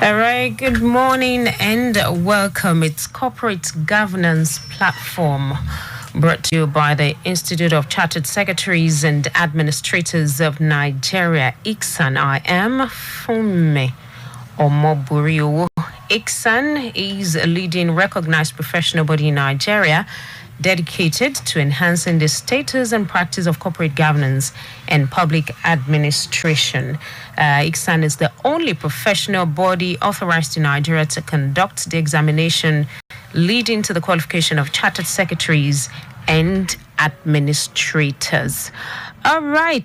All right, good morning and welcome. It's Corporate Governance Platform, brought to you by the Institute of Chartered Secretaries and Administrators of Nigeria, ICSAN. I am Funmi Omoburiwo. ICSAN is a leading recognized professional body in Nigeria dedicated to enhancing the status and practice of corporate governance and public administration. ICSAN is the only professional body authorized in Nigeria to conduct the examination leading to the qualification of chartered secretaries and administrators. All right,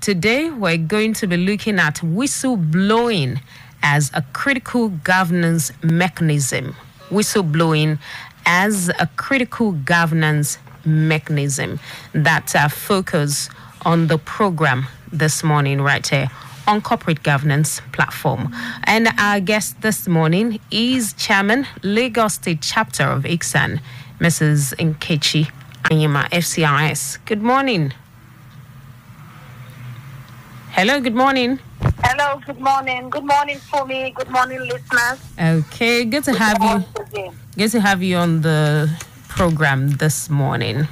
today we're going to be looking at whistleblowing as a critical governance mechanism. Whistleblowing as a critical governance mechanism. That's our focus on the program this morning right here on Corporate Governance Platform. And our guest this morning is Chairman, Lagos State Chapter of ICSAN, Mrs. NKECHI, ANYIMAH, FCIS. Good morning. Hello, good morning. Hello, good morning. Good morning, Fumi. Good morning, listeners. Okay, good to have you. Good to have you on the program this morning.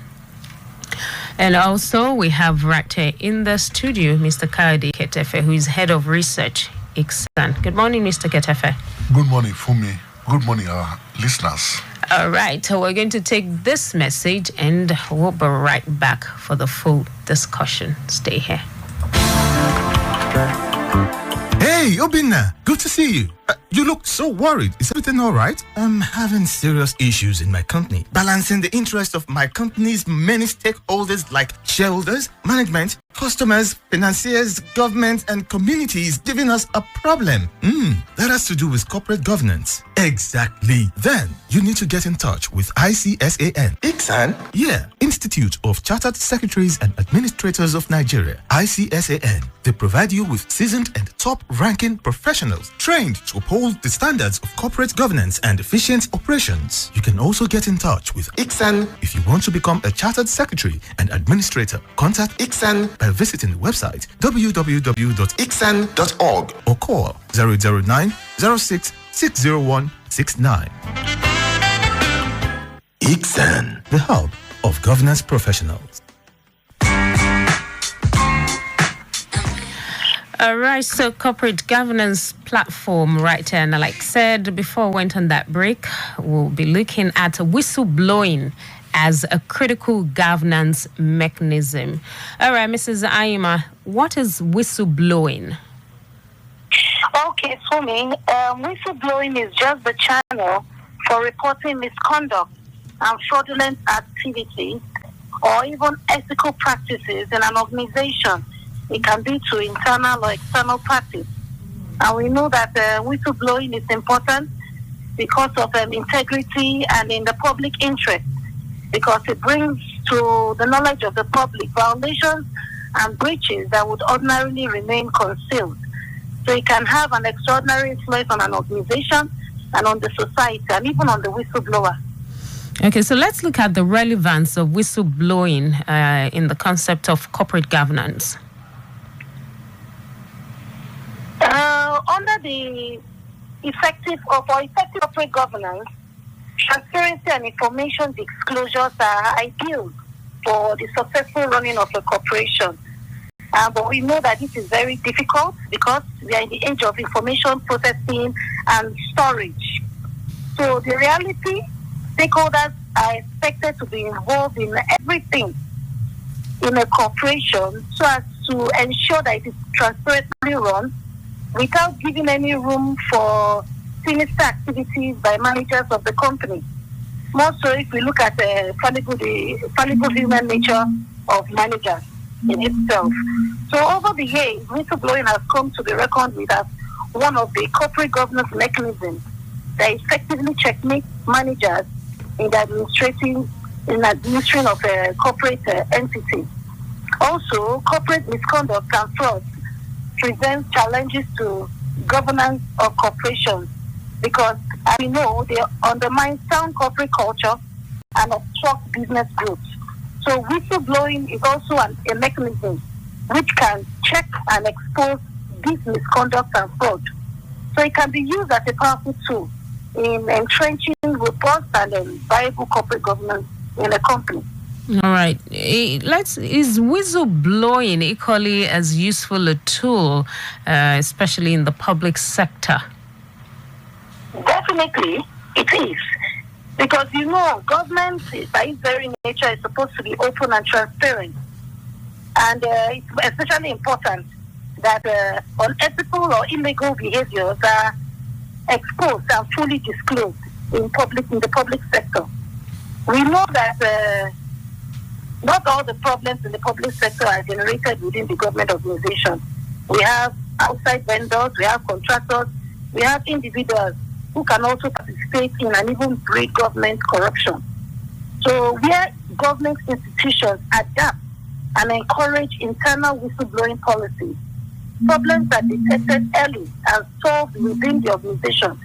And also, we have right here in the studio, Mr. NKECHI, who is Head of Research, ICSAN. Good morning, Mr. NKECHI. Good morning, Fumi. Good morning, our listeners. All right, so we're going to take this message and we'll be right back for the full discussion. Stay here. Hey, Obinna, good to see you. You look so worried. Is everything all right? I'm having serious issues in my company. Balancing the interests of my company's many stakeholders like shareholders, management, customers, financiers, government, and community is giving us a problem. That has to do with corporate governance. Exactly. Then, you need to get in touch with ICSAN. ICSAN? Yeah, Institute of Chartered Secretaries and Administrators of Nigeria. ICSAN. They provide you with seasoned and top-ranking professionals trained to uphold the standards of corporate governance and efficient operations. You can also get in touch with ICSAN if you want to become a chartered secretary and administrator. Contact ICSAN by visiting the website www.icsan.org or call 009 06 601 69. ICSAN, the hub of governance professionals. All right, so Corporate Governance Platform right here. And like I said before I went on that break, we'll be looking at whistleblowing as a critical governance mechanism. All right, Mrs. ANYIMAH, what is whistleblowing? Okay, so whistleblowing is just the channel for reporting misconduct and fraudulent activities or even ethical practices in an organization. It can be to internal or external practice. And we know that whistleblowing is important because of integrity and in the public interest, because it brings to the knowledge of the public violations and breaches that would ordinarily remain concealed. So it can have an extraordinary influence on an organization and on the society and even on the whistleblower. Okay, so let's look at the relevance of whistleblowing in the concept of corporate governance. Under the effective corporate governance, transparency and information disclosures are ideal for the successful running of a corporation. But we know that this is very difficult because we are in the age of information processing and storage. So the reality, stakeholders are expected to be involved in everything in a corporation so as to ensure that it is transparently run without giving any room for sinister activities by managers of the company. More so if we look at the fallible human nature of managers in itself. So over the years, whistleblowing has come to be reckoned with as one of the corporate governance mechanisms that effectively checkmate managers in administering of a corporate entity. Also, corporate misconduct and fraud present challenges to governance of corporations because, as we know, they undermine sound corporate culture and obstruct business growth. So whistleblowing is also a mechanism which can check and expose this misconduct and fraud So it can be used as a powerful tool in entrenching robust and viable corporate governance in a company. All right. Is whistleblowing equally as useful a tool, especially in the public sector? Definitely, it is. Because, government, by its very nature, is supposed to be open and transparent. And it's especially important that unethical or illegal behaviors are exposed and fully disclosed in the public sector. We know that not all the problems in the public sector are generated within the government organization. We have outside vendors, we have contractors, we have individuals who can also participate in and even break government corruption. So where government institutions adapt and encourage internal whistleblowing policies, problems are detected early and solved within the organization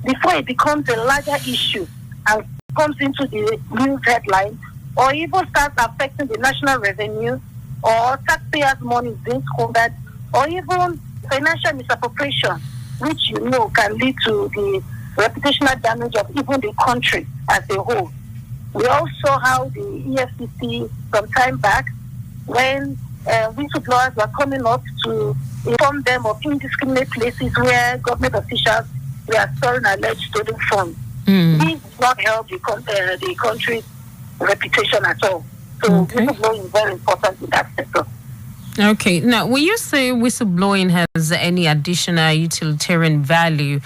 before it becomes a larger issue and comes into the news headlines or even starts affecting the national revenue or taxpayers' money being squandered or even financial misappropriation, which can lead to the reputational damage of even the country as a whole. We also saw how the EFCC some time back, when whistleblowers were coming up to inform them of indiscriminate places where government officials were storing alleged stolen funds. This does not help the country's reputation at all. So whistleblowing is very important in that sector. Okay. Now, will you say whistleblowing has any additional utilitarian value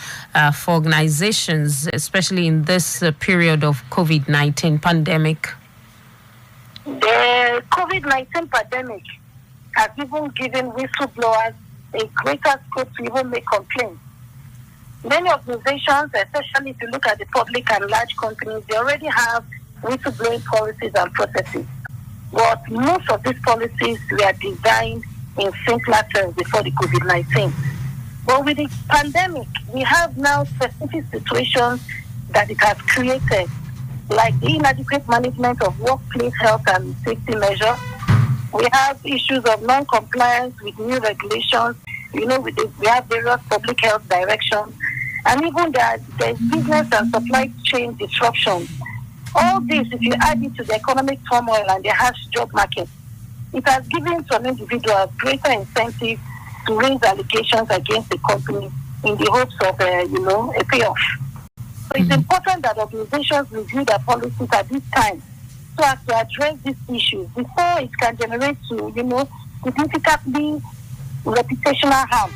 for organizations, especially in this period of COVID-19 pandemic? The COVID-19 pandemic has even given whistleblowers a greater scope to even make complaints. Many organizations, especially if you look at the public and large companies, they already have whistleblowing policies and processes. But most of these policies were designed in simpler terms before the COVID-19. But with the pandemic, we have now specific situations that it has created, like the inadequate management of workplace health and safety measures. We have issues of non-compliance with new regulations. We have various public health directions. And even there's business and supply chain disruptions. All this, if you add it to the economic turmoil and the harsh job market, it has given some individuals greater incentive to raise allegations against the company in the hopes of, a payoff. So it's important that organizations review their policies at this time so as to address these issues before it can generate to, significantly reputational harm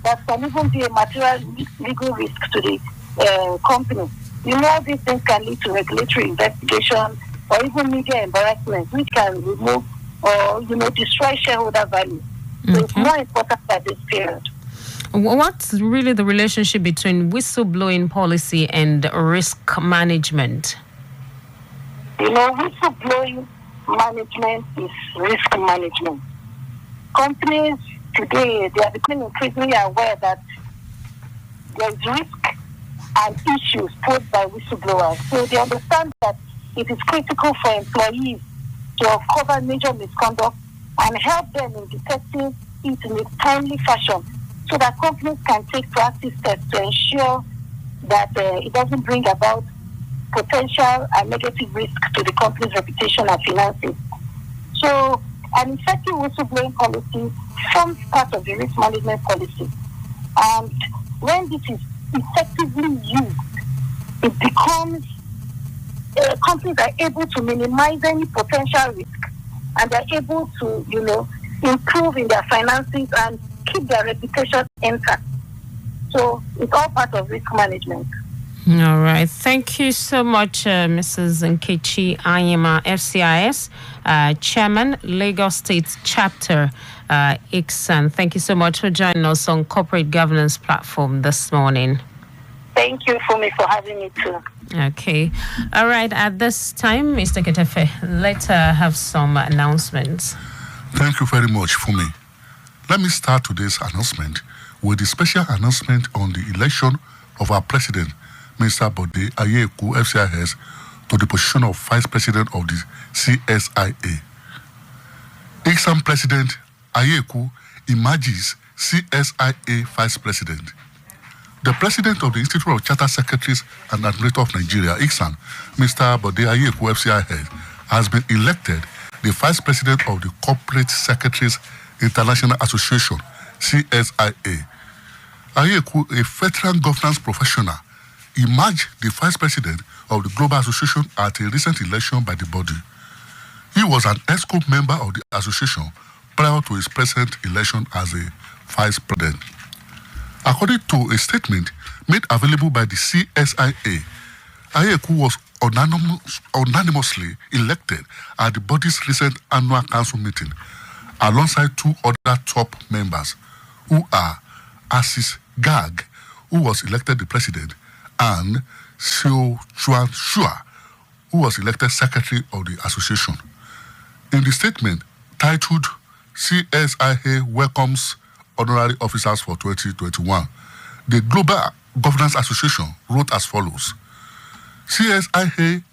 that can even be a material legal risk to the company. These things can lead to regulatory investigation or even media embarrassment, which can remove or, destroy shareholder value. So it's more important at this period. What's really the relationship between whistleblowing policy and risk management? Whistleblowing management is risk management. Companies today, they are becoming increasingly aware that there is risk and issues posed by whistleblowers. So they understand that it is critical for employees to uncover major misconduct and help them in detecting it in a timely fashion so that companies can take proactive steps to ensure that it doesn't bring about potential and negative risk to the company's reputation and finances. So an effective whistleblowing policy forms part of the risk management policy. And when this is effectively used, it becomes companies are able to minimize any potential risk and they're able to, improve in their finances and keep their reputation intact. So it's all part of risk management. All right. Thank you so much, Mrs. NKECHI ANYIMAH, FCIS, Chairman, Lagos State Chapter, ICSAN. Thank you so much for joining us on Corporate Governance Platform this morning. Thank you, Fumi, for having me too. Okay. All right. At this time, Mr. Ketefe, let's have some announcements. Thank you very much, Fumi. Let me start today's announcement with the special announcement on the election of our president, Mr. Bode Ayeku, FCIS, to the position of Vice President of the CSIA. ICSAN President Ayeku emerges CSIA Vice President. The president of the Institute of Charter Secretaries and Administrators of Nigeria, ICSAN, Mr. Bode Ayeku, FCIS, has been elected the vice president of the Corporate Secretaries International Association, CSIA. Ayeku, a veteran governance professional, emerged the vice president of the Global Association at a recent election by the body. He was an ESCO member of the association prior to his present election as a vice president. According to a statement made available by the CSIA, Ayeku was unanimously elected at the body's recent annual council meeting alongside two other top members who are Assis Gag, who was elected the president, and Xiu Chuan Shua, who was elected secretary of the association. In the statement titled CSIA Welcomes Honorary Officers for 2021, the Global Governance Association wrote as follows: CSIA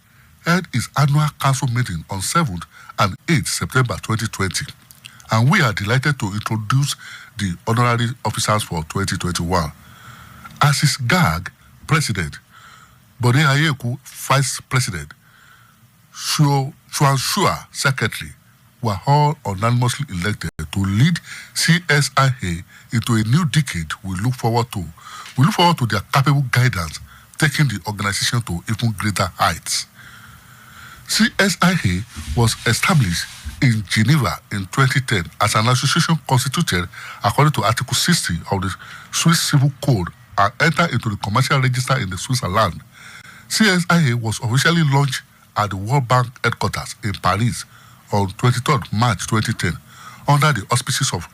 held its annual council meeting on 7th and 8th September 2020, and we are delighted to introduce the honorary officers for 2021. Assis Gag, President; Bode Ayeku, Vice President; Chuan Shua, Secretary, were all unanimously elected to lead CSIA into a new decade. We look forward to their capable guidance, taking the organization to even greater heights. CSIA was established in Geneva in 2010 as an association constituted according to Article 60 of the Swiss Civil Code and entered into the commercial register in the Switzerland. CSIA was officially launched at the World Bank headquarters in Paris on 23rd March 2010 under the auspices of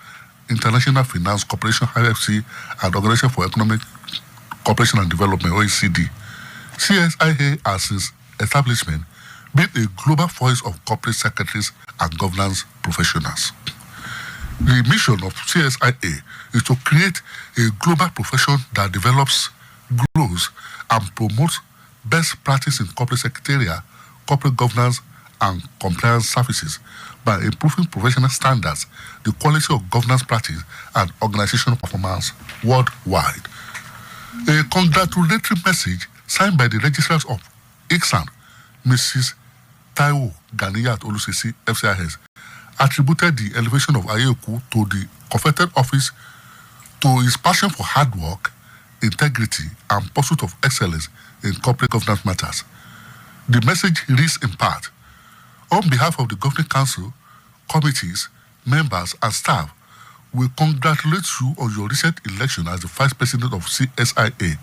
International Finance Corporation (IFC) and Organization for Economic Cooperation and Development (OECD). CSIA has since establishment been a global voice of corporate secretaries and governance professionals. The mission of CSIA is to create a global profession that develops, grows, and promotes best practice in corporate secretarial, corporate governance, and compliance services by improving professional standards, the quality of governance practice, and organizational performance worldwide. A congratulatory message signed by the registrars of ICSAN, Mrs. Taiwo Ganiyat Olusisi, FCIS, attributed the elevation of Ayeku to the coveted office to his passion for hard work, integrity, and pursuit of excellence in corporate governance matters. The message reads in part: on behalf of the Governing Council, committees, members, and staff, we congratulate you on your recent election as the Vice President of CSIA.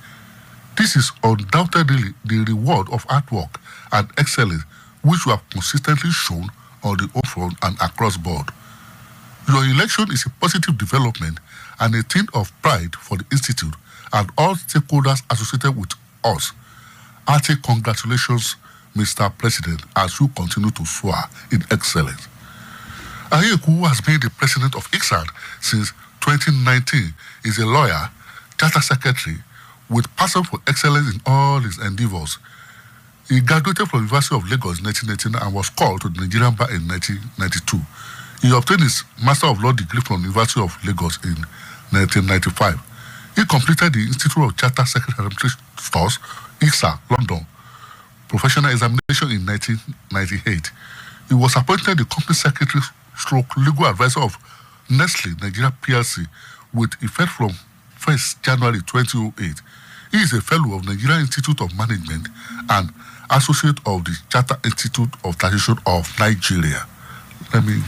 This is undoubtedly the reward of hard work and excellence which you have consistently shown on the home front and across board. Your election is a positive development and a thing of pride for the Institute and all stakeholders associated with us. Hearty congratulations, Mr. President, as you continue to soar in excellence. Ayeku, who has been the president of ICSAN since 2019, is a lawyer, charter secretary, with passion for excellence in all his endeavors. He graduated from the University of Lagos in 1989 and was called to the Nigerian Bar in 1992. He obtained his Master of Law degree from the University of Lagos in 1995. He completed the Institute of Charter Secretary Administrators, ICSA, London, professional examination in 1998. He was appointed the company secretary / legal advisor of Nestle Nigeria PLC with effect from 1st January 2008. He is a fellow of Nigeria Institute of Management and associate of the Charter Institute of Taxation of Nigeria. Let me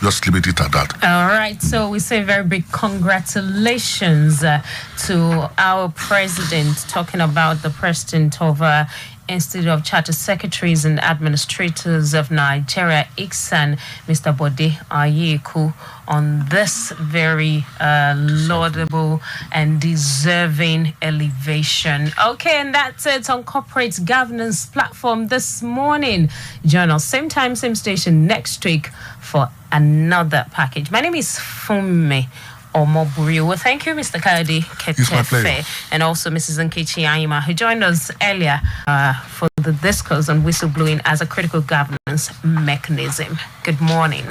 just limit it at that. All right, so we say very big congratulations to our president, talking about the president of Institute of Charter Secretaries and Administrators of Nigeria, ICSAN, Mr. Bode Ayeku, on this very laudable and deserving elevation. Okay, and that's it on Corporate Governance Platform this morning. Join us same time, same station next week for another package. My name is Funmi Omoburi. Well, thank you, Mr. Kadi Ketefe, and also Mrs. NKECHI ANYIMAH, who joined us earlier for the discourse on whistleblowing as a critical governance mechanism. Good morning.